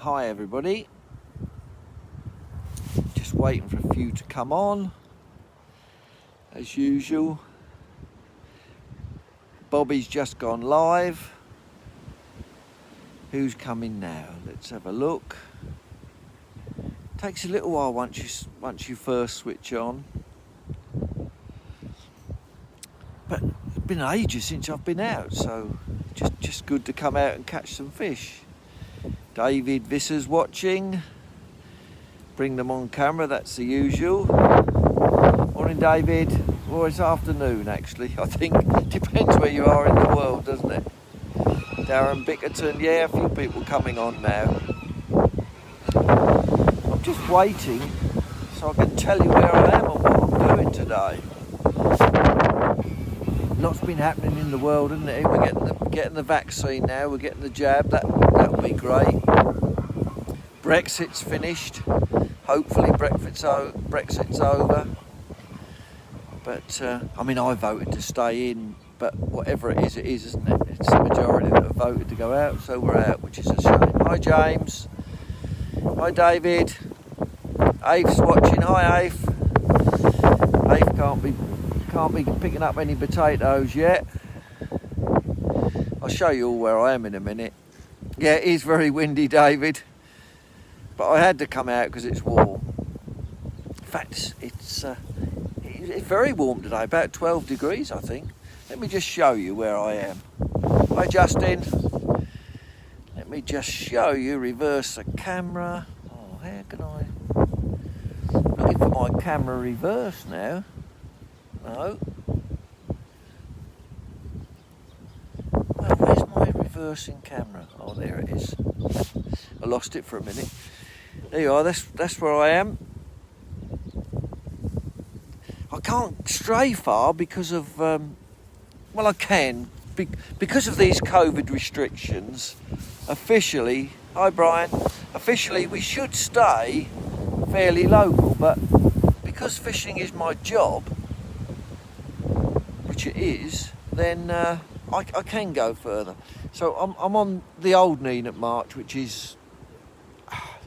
Hi everybody, just waiting for a few to come on as usual. Bobby's just gone live. Who's coming now? Let's have a look. Takes a little while once you first switch on, but it's been ages since I've been out, so just good to come out and catch some fish. David Visser's watching. Bring them on camera, that's the usual. Morning, David. Well, it's afternoon, actually, I think. Depends where you are in the world, doesn't it? Darren Bickerton, yeah, a few people coming on now. I'm just waiting so I can tell you where I am and what I'm doing today. Lots been happening in the world, isn't it? We're getting the vaccine now, we're getting the jab, that'll be great. Brexit's finished. Hopefully Brexit's over. But, I voted to stay in, but whatever it is, isn't it? It's the majority that have voted to go out, so we're out, which is a shame. Hi, James. Hi, David. Afe's watching. Hi, Afe. Afe can't be picking up any potatoes yet. I'll show you all where I am in a minute. Yeah, it is very windy, David. But I had to come out because it's warm. In fact, it's very warm today, about 12 degrees, I think. Let me just show you where I am. Hi, Justin. Let me just show you, reverse the camera. Oh, how can I? I'm looking for my camera reverse now. No. Oh, where's my reversing camera? Oh, there it is. I lost it for a minute. There you are, that's where I am. I can't stray far because of, I can, because of these COVID restrictions. Officially, hi Brian, officially we should stay fairly local, but because fishing is my job, which it is, then I can go further. So I'm on the old Nene at March, which is,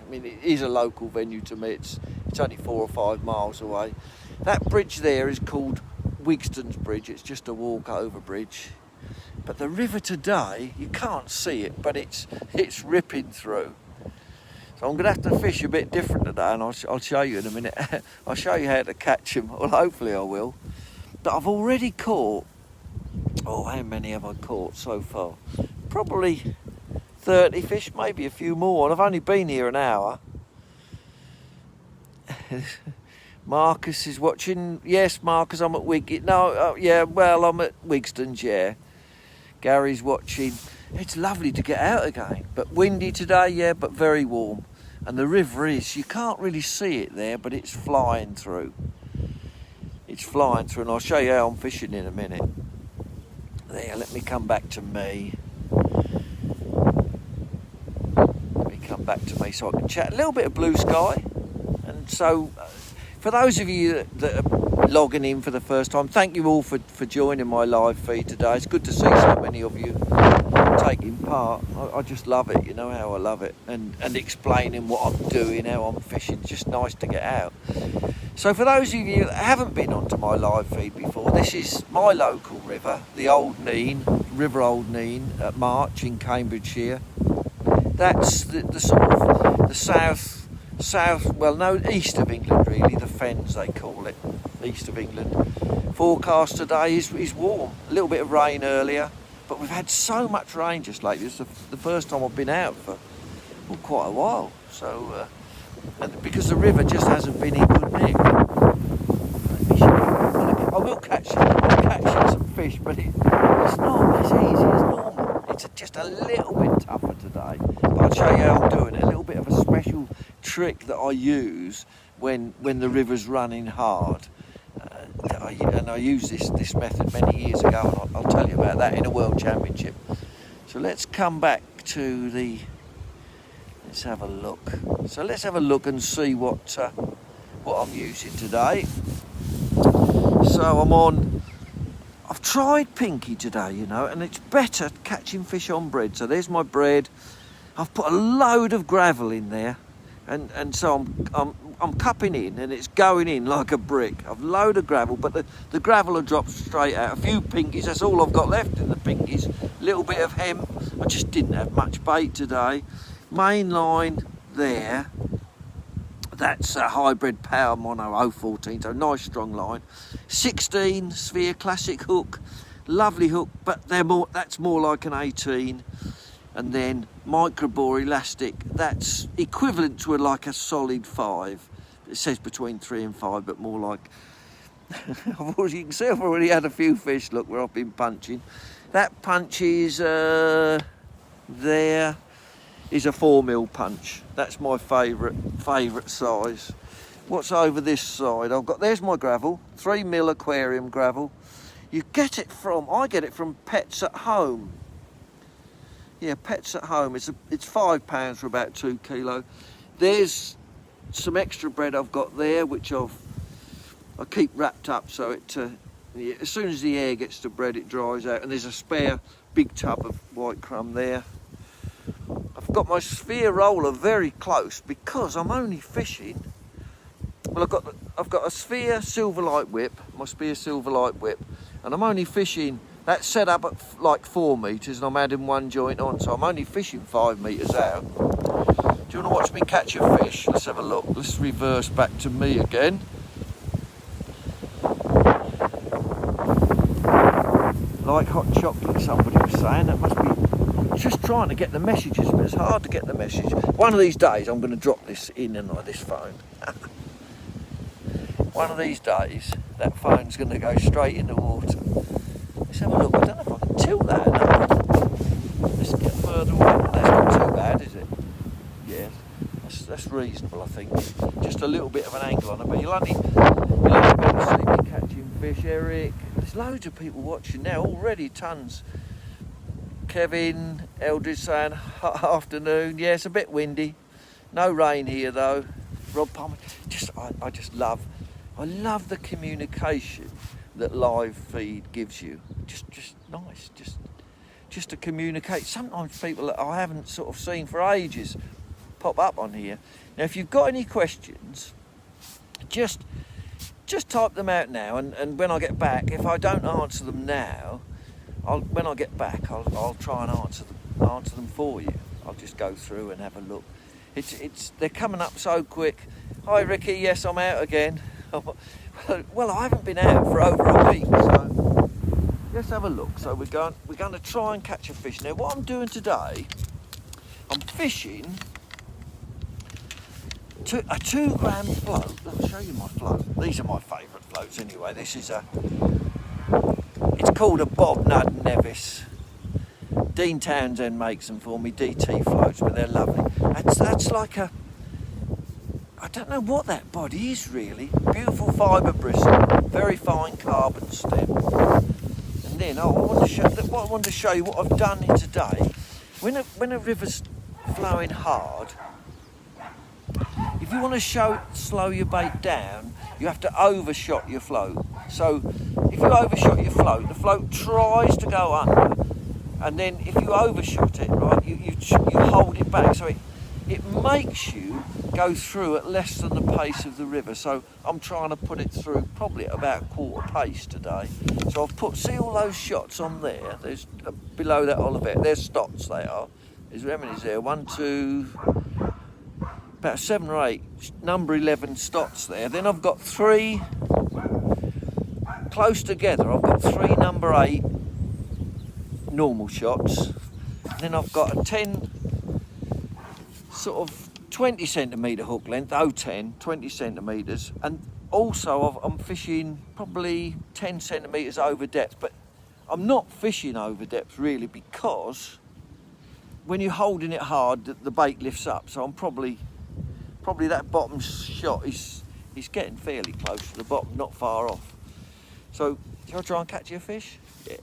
it is a local venue to me. It's only 4 or 5 miles away. That bridge there is called Wigstons Bridge. It's just a walk-over bridge. But the river today, you can't see it, but it's ripping through. So I'm going to have to fish a bit different today, and I'll show you in a minute. I'll show you how to catch them. Well, hopefully I will. But I've already caught, how many have I caught so far? Probably 30 fish, maybe a few more, and I've only been here an hour. Marcus is watching. Yes, Marcus, I'm at I'm at Wigstons, yeah. Gary's watching. It's lovely to get out again, but windy today, yeah, but very warm. And the river is, you can't really see it there, but it's flying through. It's flying through, and I'll show you how I'm fishing in a minute. There, let me come back to me. Come back to me so I can chat. A little bit of blue sky. And so for those of you that are logging in for the first time, thank you all for joining my live feed today. It's good to see so many of you taking part. I just love it, you know how I love it, and explaining what I'm doing, how I'm fishing. It's just nice to get out. So for those of you that haven't been onto my live feed before, this is my local river, the Old Nene, River Old Nene at March in Cambridgeshire. That's the sort of the east of England, really, the Fens they call it, east of England. Forecast today is warm, a little bit of rain earlier, but we've had so much rain just lately. It's the first time I've been out for quite a while, so and because the river just hasn't been in good nick. Let me show you. I will catch some fish, but it's not as easy as normal. It's just a little bit tougher today, but I'll show you how I'm doing it. A little bit of a special trick that I use when the river's running hard. And I used this method many years ago, and I'll tell you about that in a World Championship. So let's come back to let's have a look. So let's have a look and see what I'm using today. So I've tried Pinky today, and it's better catching fish on bread. So there's my bread. I've put a load of gravel in there, and so I'm cupping in, and it's going in like a brick. I've load of gravel, but the gravel will drop straight out. A few pinkies, that's all I've got left in the pinkies. A little bit of hemp. I just didn't have much bait today. Main line there. That's a hybrid power mono 014, so nice strong line. 16 sphere classic hook, lovely hook, but that's more like an 18. And then microbore elastic, that's equivalent to like a solid 5. It says between 3 and 5, but more like, you can see I've already had a few fish, look, where I've been punching. That punch is, there is a 4mm punch. That's my favourite size. What's over this side? There's my gravel, 3mm aquarium gravel. I get it from Pets at Home. Yeah, Pets at Home. It's £5 for about 2 kilo. There's some extra bread I've got there, which I keep wrapped up so as soon as the air gets to bread, it dries out. And there's a spare big tub of white crumb there. I've got my sphere roller very close because I'm only fishing. Well, I've got a sphere silverlight whip, my sphere silverlight whip, and I'm only fishing. That's set up at like 4 metres, and I'm adding one joint on, so I'm only fishing 5 metres out. Do you want to watch me catch a fish? Let's have a look. Let's reverse back to me again. Like hot chocolate, somebody was saying. That must be just trying to get the messages, but it's hard to get the message. One of these days, I'm going to drop this in and like this phone. One of these days, that phone's going to go straight in the water. Let's have a look. I don't know if I can tilt that enough. Let's get further away. That's not too bad, is it? Yeah, that's reasonable, I think. Just a little bit of an angle on it, but you'll only be able to see me catching fish, Eric. There's loads of people watching now already, tons. Kevin, Eldridge saying afternoon. Yeah, it's a bit windy. No rain here though. Rob Palmer. I love the communication that live feed gives you. Just nice. Just to communicate. Sometimes people that I haven't sort of seen for ages pop up on here. Now, if you've got any questions, just type them out now, and when I get back, if I don't answer them now, when I get back, I'll try and answer them for you. I'll just go through and have a look. They're coming up so quick. Hi Ricky, yes, I'm out again. Well, I haven't been out for over a week, so let's have a look. So we're going to try and catch a fish. Now, what I'm doing today, I'm fishing a 2 gram float. I'll show you my float. These are my favourite floats anyway. It's called a Bob Nudd Nevis. Dean Townsend makes them for me, DT floats, but they're lovely. That's like I don't know what that body is really. Beautiful fibre bristle, very fine carbon stem. And then I want to show you what I've done here today. When a river's flowing hard, if you want to slow your bait down, you have to overshot your float. So if you overshot your float, the float tries to go under, and then if you overshot it, right, you hold it back, so it makes you go through at less than the pace of the river. So I'm trying to put it through probably at about 1/4 pace today. So I've see all those shots on there. There's below that olivet. There's stots. They are. There's remedies there. 1, 2, about 7 or 8. Number 11 stots there. Then I've got 3 close together. I've got 3 number 8 normal shots. Then I've got a 10 sort of 20 centimetre hook length, 010, 20 centimetres, and also I'm fishing probably 10 centimetres over depth, but I'm not fishing over depth really, because when you're holding it hard, the bait lifts up, so I'm probably that bottom shot is getting fairly close to the bottom, not far off. So shall I try and catch you a fish? Yeah.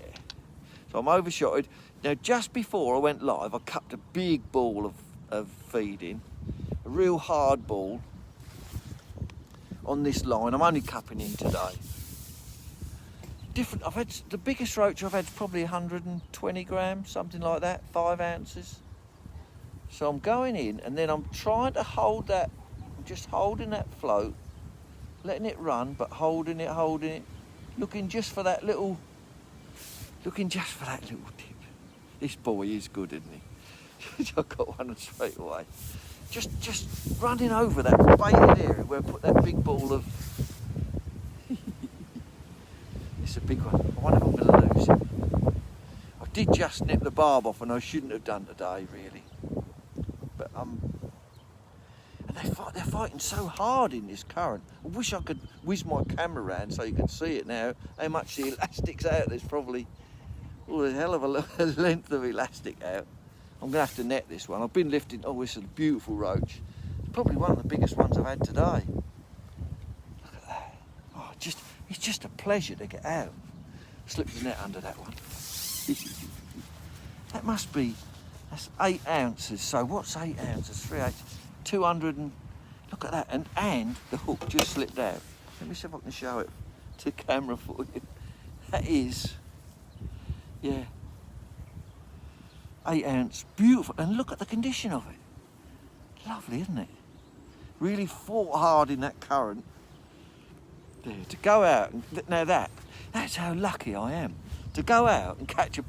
So I'm overshotted. Now, just before I went live, I cupped a big ball of feed in, a real hard ball on this line. I'm only cupping in today. I've had the biggest roach I've had probably 120 grams, something like that, 5 ounces. So I'm going in and then I'm trying to hold that, I'm just holding that float, letting it run, but holding it, looking just for that little tip. This boy is good, isn't he? I got one straight away. Just running over that baited area where I put that big ball of... It's a big one. I wonder if I'm going to lose it. I did just nip the barb off and I shouldn't have done today, really. But and they're fighting so hard in this current. I wish I could whiz my camera around so you could see it now, how much the elastic's out. There's probably a hell of a length of elastic out. I'm going to have to net this one. I've been lifting, oh, this is a beautiful roach. It's probably one of the biggest ones I've had today. Look at that. Oh, it's just a pleasure to get out. Slip the net under that one. That must be, that's 8 ounces. So what's 8 ounces? 3 8, 200 and, look at that. And the hook just slipped out. Let me see if I can show it to camera for you. That is, yeah. 8 ounce, beautiful, and look at the condition of it. Lovely, isn't it? Really fought hard in that current. There, to go out, and now that's how lucky I am. To go out and catch the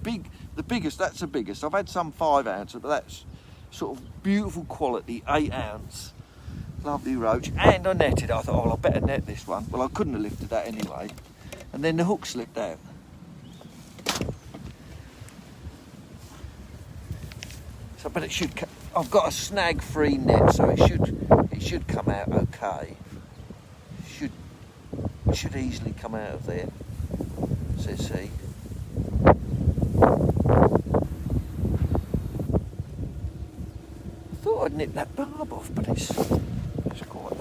biggest, that's the biggest. I've had some 5 ounces, but that's sort of beautiful quality, 8 ounce. Lovely roach, and I netted. I thought, oh, I better net this one. Well, I couldn't have lifted that anyway. And then the hook slipped out. But it should. I've got a snag-free net, so it should come out okay. It should easily come out of there. So see. I thought I'd nip that barb off, but it's quite.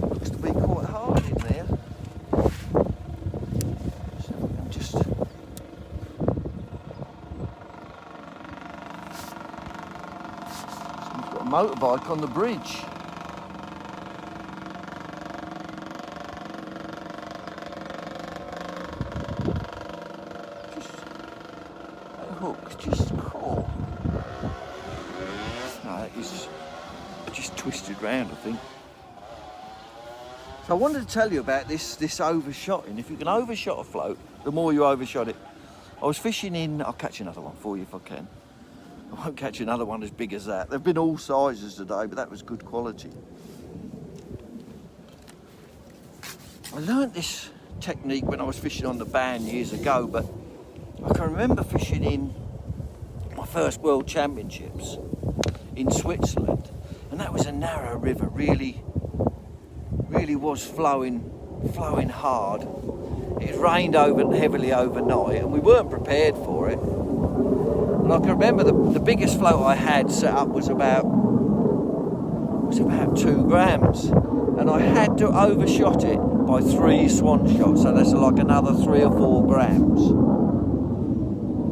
Looks to be quite hard in there. So I'm just. Motorbike on the bridge. That hook just caught. No, that is just twisted round, I think. So I wanted to tell you about this overshotting. If you can overshot a float, the more you overshot it. I was fishing in, I'll catch another one for you if I can. I won't catch another one as big as that. They've been all sizes today, but that was good quality. I learnt this technique when I was fishing on the Ban years ago, but I can remember fishing in my first World Championships in Switzerland, and that was a narrow river, really was flowing hard. It rained heavily overnight, and we weren't prepared for it. And I can remember the biggest float I had set up was about 2 grams, and I had to overshot it by 3 swan shots, so that's like another 3 or 4 grams.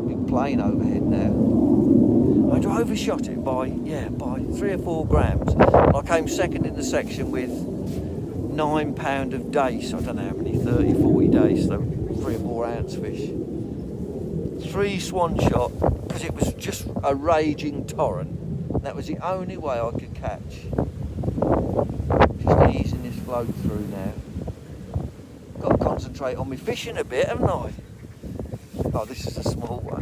Big plane overhead now. I had to overshot it by 3 or 4 grams. I came second in the section with £9 of dace. I don't know how many, 30, 40 dace, so 3 or 4 ounce fish. 3 swan shot, because it was just a raging torrent. That was the only way I could catch. Just easing this float through now. Got to concentrate on me fishing a bit, haven't I? Oh, this is a small one.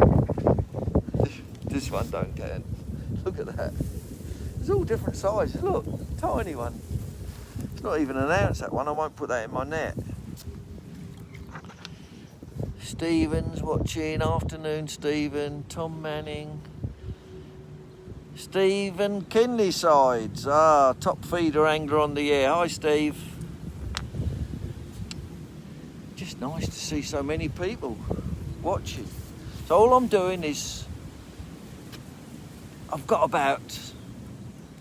This one don't count. Look at that. It's all different sizes. Look, tiny one. It's not even an ounce, that one. I won't put that in my net. Stephen's watching. Afternoon, Stephen. Tom Manning. Stephen Kinley sides. Top feeder angler on the air. Hi, Steve. Just nice to see so many people watching. So all I'm doing is I've got about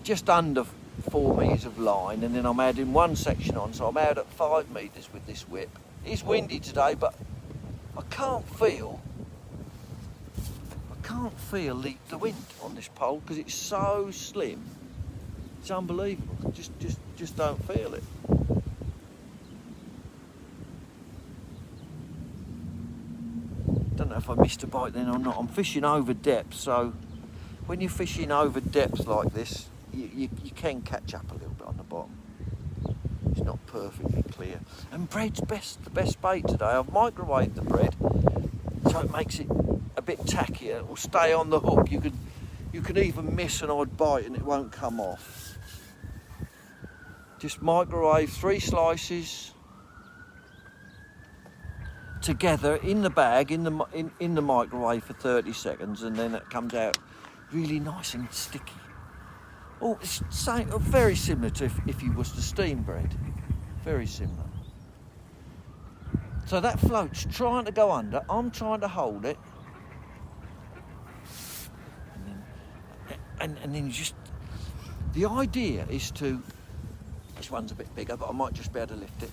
just under 4 metres of line, and then I'm adding one section on, so I'm out at 5 metres with this whip. It's windy today, but I can't feel the wind on this pole because it's so slim. It's unbelievable. Just don't feel it. Don't know if I missed a bite then or not. I'm fishing over depth, so when you're fishing over depth like this, you can catch up a little bit on the bottom. It's not perfectly clear. And bread's the best bait today. I've microwaved the bread, so it makes it a bit tackier. It will stay on the hook. You can even miss an odd bite and it won't come off. Just microwave 3 slices together in the bag in the microwave for 30 seconds, and then it comes out really nice and sticky. Oh, it's very similar to if you was to steam bread. Very similar. So that float's trying to go under. I'm trying to hold it. And then you just... The idea is to... This one's a bit bigger, but I might just be able to lift it.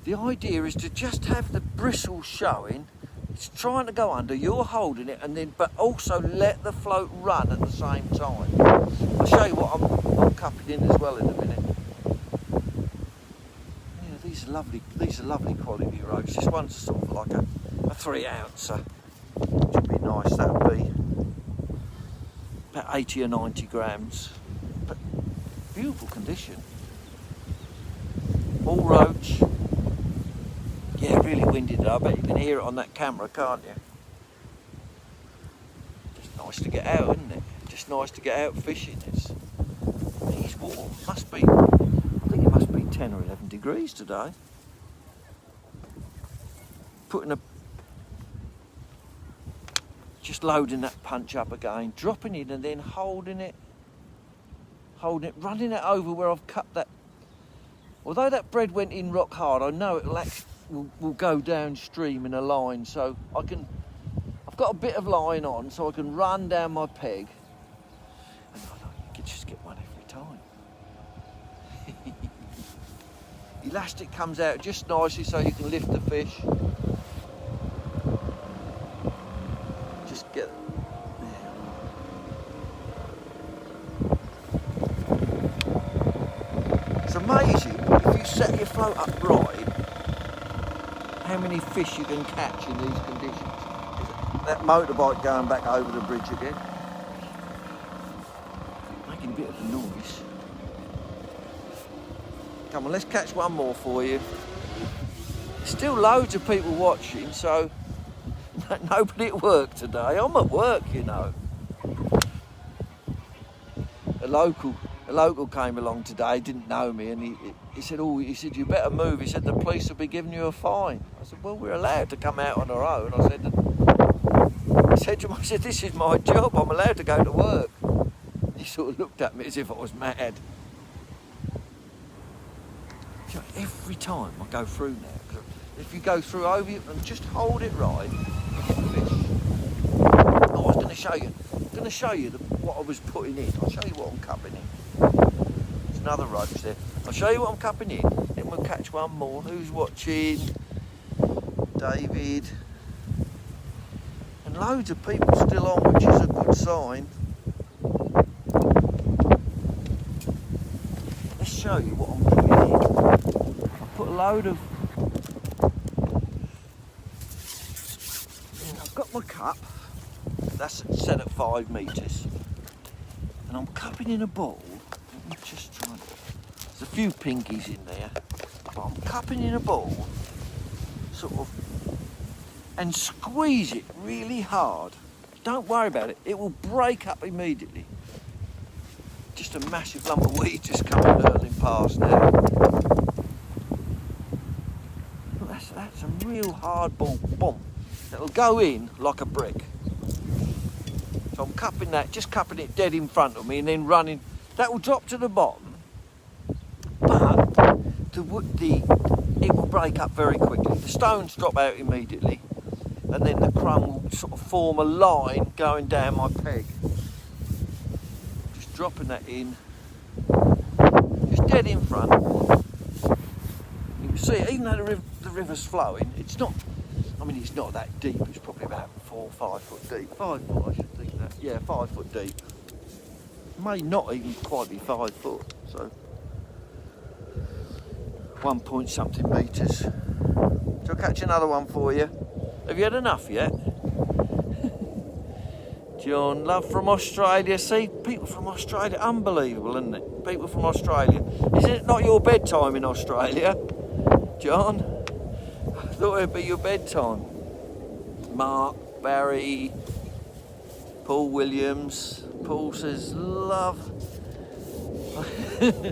The idea is to just have the bristles showing. It's trying to go under, you're holding it, but also let the float run at the same time. I'll show you what I'm cupping in as well in a minute. Yeah, these are lovely quality roach. This one's sort of like a 3-ouncer, which would be nice. That would be about 80 or 90 grams. But beautiful condition. All roach. Yeah, really windy today. I bet you can hear it on that camera, can't you? Just nice to get out, isn't it? Just nice to get out fishing. It's warm. I think it must be 10 or 11 degrees today. Just loading that punch up again, dropping it and then holding it, running it over where I've cut that. Although that bread went in rock hard, I know it'll will go downstream in a line, so I've got a bit of line on, so I can run down my peg, and you can just get one every time. Elastic comes out just nicely, so you can lift the fish. Just get It's amazing if you set your float up right, how many fish you can catch in these conditions. That motorbike going back over the bridge again. Making a bit of a noise. Come on, let's catch one more for you. There's still loads of people watching, so nobody at work today. I'm at work, you know. A local came along today, didn't know me, and he said, you better move. He said, the police will be giving you a fine. I said, well, we're allowed to come out on our own. I said to him, this is my job. I'm allowed to go to work. He sort of looked at me as if I was mad. You know, every time I go through now, if you go through over you and just hold it right, you get the fish. Oh, I was going to show you. I'm going to show you what I was putting in. I'll show you what I'm cupping in. There's another roach there. I'll show you what I'm cupping in, then we'll catch one more. Who's watching? David. And loads of people still on, which is a good sign. Let's show you what I'm putting in. I put a load of... I've got my cup. That's set at 5 metres. And I'm cupping in a bowl. I'm just trying to... There's a few pinkies in there. But I'm cupping in a bowl, sort of, and squeeze it really hard. Don't worry about it. It will break up immediately. Just a massive lump of weed just coming hurtling past now. That's a real hard ball. Boom. It'll go in like a brick. So I'm cupping that, just cupping it dead in front of me and then running. That will drop to the bottom, but it will break up very quickly. The stones drop out immediately, and then the crumb will sort of form a line going down my peg. Just dropping that in, just dead in front. You can see it, even though the river's flowing, it's not, I mean, it's not that deep. It's probably about 4 or 5 foot deep. 5 foot, I should think that. Yeah, 5 foot deep. May not even quite be 5 foot, so 1 point something metres. So I'll catch another one for you. Have you had enough yet? John, love from Australia. See, people from Australia, unbelievable, isn't it? People from Australia. Is it not your bedtime in Australia, John? I thought it'd be your bedtime. Mark, Barry, Paul Williams. Paul says, love.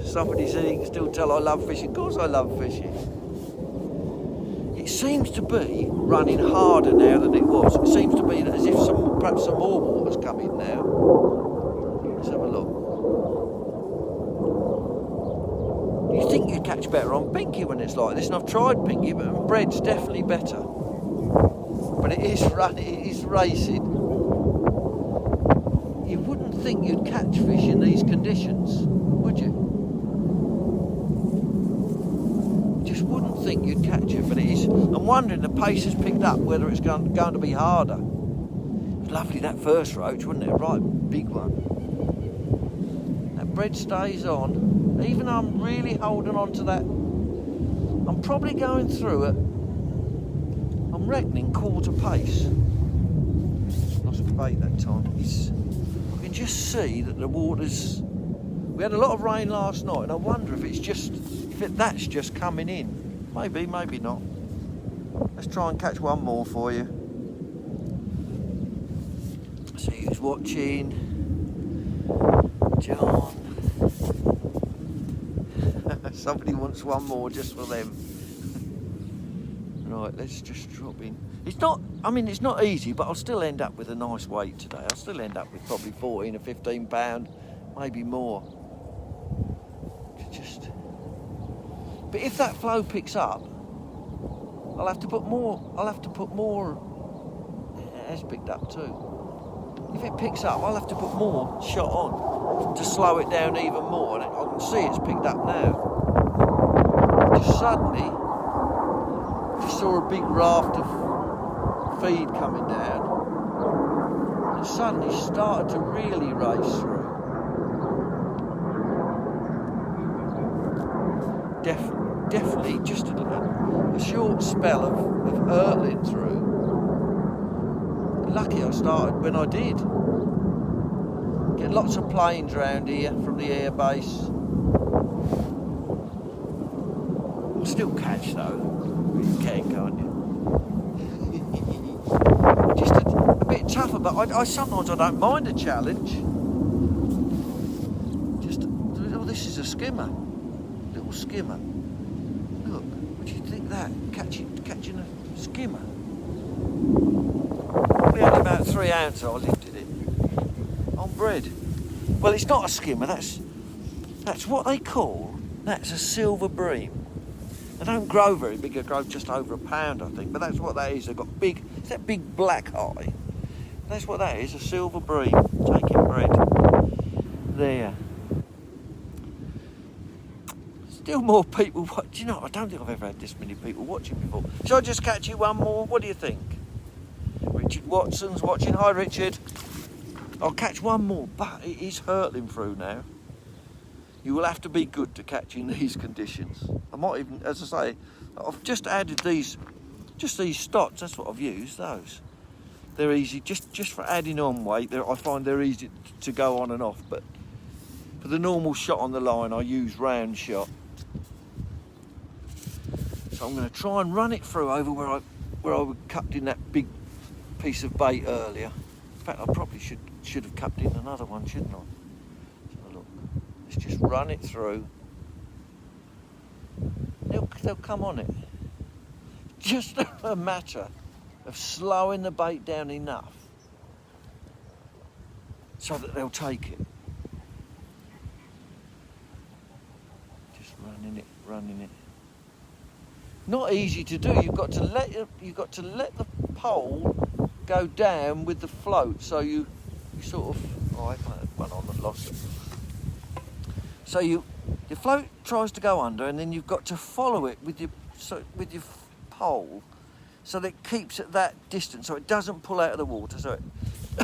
Somebody said he can still tell I love fishing. Of course I love fishing. It seems to be running harder now than it was. It seems to be as if perhaps some more water's come in now. Let's have a look. You think you'd catch better on pinky when it's like this, and I've tried pinky, but bread's definitely better. But it is running, it is racing. You wouldn't think you'd catch fish in these conditions, would you? Just wouldn't think you'd catch it, but it is. I'm wondering, the pace has picked up, whether it's going to be harder. It was lovely, that first roach, wasn't it? A right big one. That bread stays on. Even though I'm really holding on to that, I'm probably going through it, I'm reckoning quarter pace. Lost the bait that time. I can just see that the water's... We had a lot of rain last night, and I wonder if it's just... that's just coming in. Maybe, maybe not. Let's try and catch one more for you. See who's watching. John. Somebody wants one more just for them. Right, let's just drop in. It's not, I mean, it's not easy, but I'll still end up with a nice weight today. I'll still end up with probably 14 or 15 pound, maybe more. Just... But if that flow picks up, I'll have to put more. It has picked up too. If it picks up, I'll have to put more shot on to slow it down even more. And I can see it's picked up now. Just suddenly, just saw a big raft of feed coming down. And suddenly started to really race through. Definitely just a short spell of hurtling through. Lucky I started when I did. Get lots of planes around here from the air base. I'll still catch though. You can, can't you? Just a bit tougher, but I sometimes I don't mind a challenge. Just, oh, this is a skimmer. Little skimmer. Look, what do you think that? Catching a skimmer. Probably only about 3 ounces I lifted it. On bread. Well, it's not a skimmer, that's what they call, that's a silver bream. They don't grow very big, they grow just over £1, I think, but that's what that is. They've got big, it's that big black eye. That's what that is, a silver bream. Taking bread. There. Still more people watch. Do you know, I don't think I've ever had this many people watching before. Shall I just catch you one more? What do you think? Richard Watson's watching. Hi, Richard. I'll catch one more, but it is hurtling through now. You will have to be good to catch in these conditions. I might even, as I say, I've just added these stots. That's what I've used, those. They're easy, just for adding on weight. I find they're easy to go on and off, but for the normal shot on the line, I use round shot. So I'm going to try and run it through over where I cupped in that big piece of bait earlier. In fact, I probably should have cupped in another one, shouldn't I? So look, let's just run it through. They'll come on it. Just a matter of slowing the bait down enough so that they'll take it. Just running it. Not easy to do. You've got to let the pole go down with the float, so you sort of. Oh, I might have one on that lost it. So your float tries to go under, and then you've got to follow it with your pole, so that it keeps at that distance, so it doesn't pull out of the water. So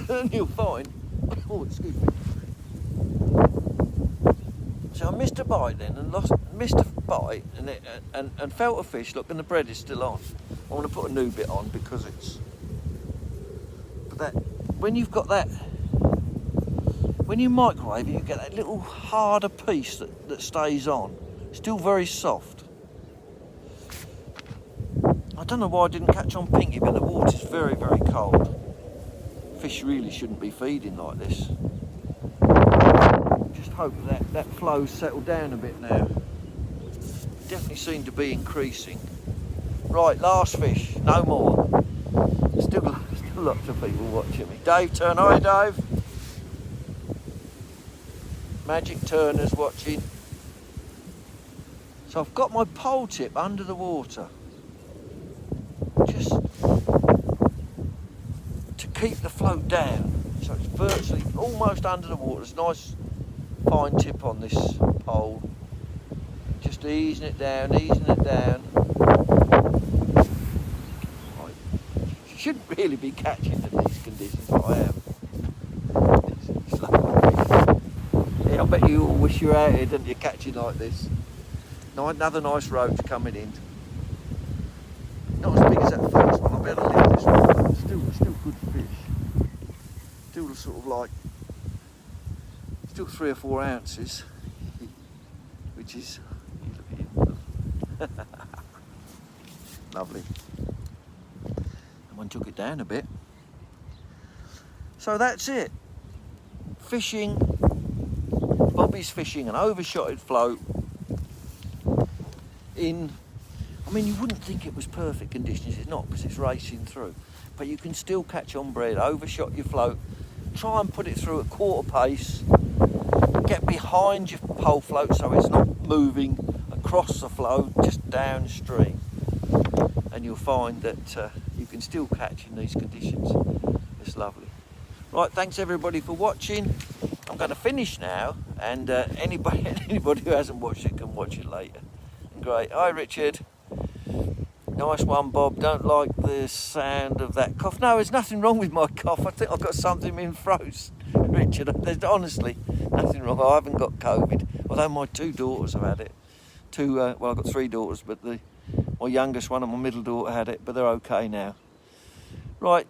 and you'll find. Oh, excuse me. So I missed a bite then, and missed a bite, and felt a fish. Look, and the bread is still on. I want to put a new bit on because it's. But that when you've got that when you microwave it, you get that little harder piece that stays on. Still very soft. I don't know why I didn't catch on pinky, but the water's very, very cold. Fish really shouldn't be feeding like this. Just hope that flow's settled down a bit now. Definitely seem to be increasing. Right, last fish, no more. Still lots of people watching me. Dave Turner, hi Dave. Magic Turner's watching. So I've got my pole tip under the water, just to keep the float down. So it's virtually almost under the water. There's a nice fine tip on this pole. Just easing it down, easing it down. Right. Shouldn't really be catching in these conditions, but I am. Yeah, I bet you all wish you were out here, don't you, catching like this. Another nice roach coming in. Not as big as that first one, I'll be able to lift this one, but still good fish. Still sort of like, still 3 or 4 ounces, which is, lovely. And one took it down a bit. So that's it. Fishing, Bobby's fishing an overshotted float in, I mean, you wouldn't think it was perfect conditions, it's not because it's racing through, but you can still catch on bread, overshot your float, try and put it through at quarter pace, get behind your pole float so it's not moving across the flow, just downstream, and you'll find that you can still catch in these conditions. It's lovely. Right, thanks everybody for watching. I'm going to finish now, and anybody who hasn't watched it can watch it later. Great. Hi Richard. Nice one, Bob. Don't like the sound of that cough. No, there's nothing wrong with my cough. I think I've got something in throat, Richard. There's honestly nothing wrong. I haven't got COVID, although my 2 daughters have had it. Well, I've got 3 daughters, but my youngest one and my middle daughter had it, but they're okay now. Right.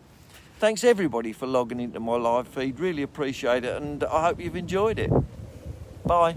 Thanks everybody for logging into my live feed. Really appreciate it, and I hope you've enjoyed it. Bye.